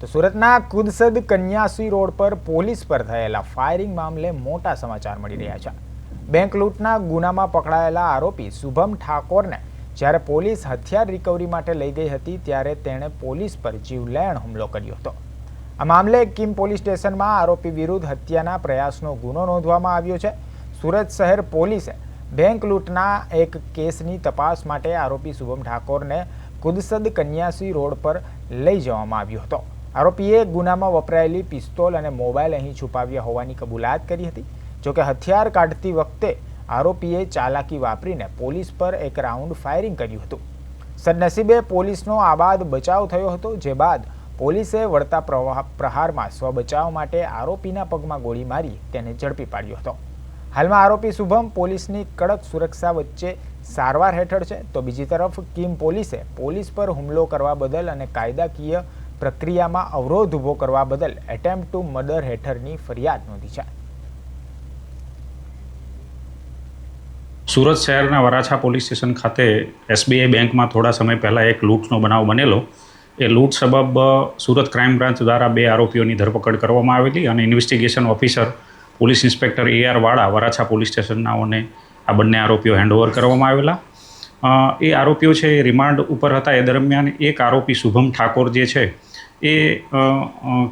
તો સુરતના કુદસદ કન્યાસી રોડ પર પોલીસ પર થયેલા ફાયરિંગ મામલે મોટા સમાચાર મળી રહ્યા છે। બેંક લૂંટના ગુનામાં પકડાયેલા આરોપી શુભમ ઠાકોરને જ્યારે પોલીસ હથિયાર રિકવરી માટે લઈ ગઈ હતી ત્યારે તેણે પોલીસ પર જીવલેણ હુમલો કર્યો હતો। આ મામલે કિમ પોલીસ સ્ટેશનમાં આરોપી વિરુદ્ધ હત્યાના પ્રયાસનો ગુનો નોંધવામાં આવ્યો છે। સુરત શહેર પોલીસે બેંક લૂંટના એક કેસની તપાસ માટે આરોપી શુભમ ઠાકોરને કુદસદ કન્યાસી રોડ પર લઈ જવામાં આવ્યો હતો। આરોપીએ ગુનામાં વપરાયેલી પિસ્તોલ અને મોબાઈલ અહીં છુપાવ્યા હોવાની કબૂલાત કરી હતી। જોકે હથિયાર કાઢતી વખતે આરોપીએ ચાલાકી વાપરીને પોલીસ પર એક રાઉન્ડ ફાયરિંગ કર્યું હતું। સદનસીબે પોલીસનો આબાદ બચાવ થયો હતો, જે બાદ પોલીસે વળતા પ્રહારમાં સ્વબચાવ માટે આરોપીના પગમાં ગોળી મારી તેને ઝડપી પાડ્યો હતો। હાલમાં આરોપી શુભમ પોલીસની કડક સુરક્ષા વચ્ચે સારવાર હેઠળ છે, તો બીજી તરફ કિમ પોલીસે પોલીસ પર હુમલો કરવા બદલ અને કાયદાકીય પ્રક્રિયામાં અવરોધ ઊભો કરવા બદલ એટેમ્પ્ટ ટુ મર્ડર હેઠળની ફરિયાદ નોંધી છે। સુરત શહેરના વરાછા પોલીસ સ્ટેશન ખાતે SBI બેંકમાં થોડા સમય પહેલાં એક લૂંટનો બનાવ બનેલો। એ લૂંટ સબબ સુરત ક્રાઇમ બ્રાન્ચ દ્વારા 2 આરોપીઓની ધરપકડ કરવામાં આવેલી અને investigation officer police inspector AR વાળા વરાછા પોલીસ સ્ટેશનનાઓને આ બંને આરોપીઓ હેન્ડઓવર કરવામાં આવેલા। એ આરોપીઓ છે એ રિમાન્ડ ઉપર હતા। એ દરમિયાન એક આરોપી શુભમ ઠાકોર જે છે એ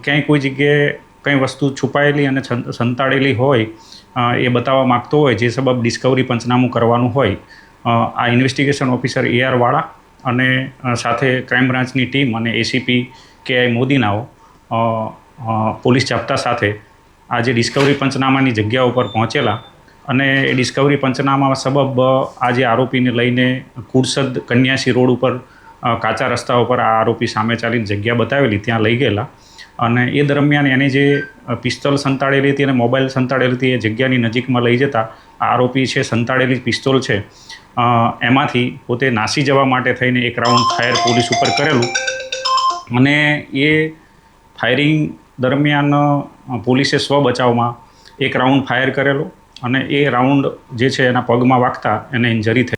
ક્યાંય કોઈ જગ્યાએ કંઈ વસ્તુ છુપાયેલી અને સંતાડેલી હોય એ બતાવવા માગતો હોય, જે સબબ ડિસ્કવરી પંચનામું કરવાનું હોય, આ ઇન્વેસ્ટિગેશન ઓફિસર AR વાળા અને સાથે ક્રાઇમ બ્રાન્ચની ટીમ અને ACP KI મોદીનાઓ પોલીસ જાપ્તા સાથે આજે ડિસ્કવરી પંચનામાની જગ્યા ઉપર પહોંચેલા અને એ ડિસ્કવરી પંચનામા સબબ આજે આરોપીને લઈને કુદસદ કન્યાસી રોડ ઉપર કાચા રસ્તા ઉપર આ આરોપી સામે ચાલીને જગ્યા બતાવેલી, ત્યાં લઈ ગયેલા અને એ દરમિયાન એની જે પિસ્તોલ સંતાડેલી હતી અને મોબાઈલ સંતાડેલી હતી એ જગ્યાની નજીકમાં લઈ જતા આ આરોપી છે સંતાડેલી પિસ્તોલ છે એમાંથી પોતે નાસી જવા માટે થઈને એક રાઉન્ડ ફાયર પોલીસ ઉપર કરેલું અને એ ફાયરિંગ દરમિયાન પોલીસે સ્વ બચાવમાં એક રાઉન્ડ ફાયર કરેલો અને એ રાઉન્ડ જે છે એના પગમાં વાગતા એને ઇન્જરી થઈ।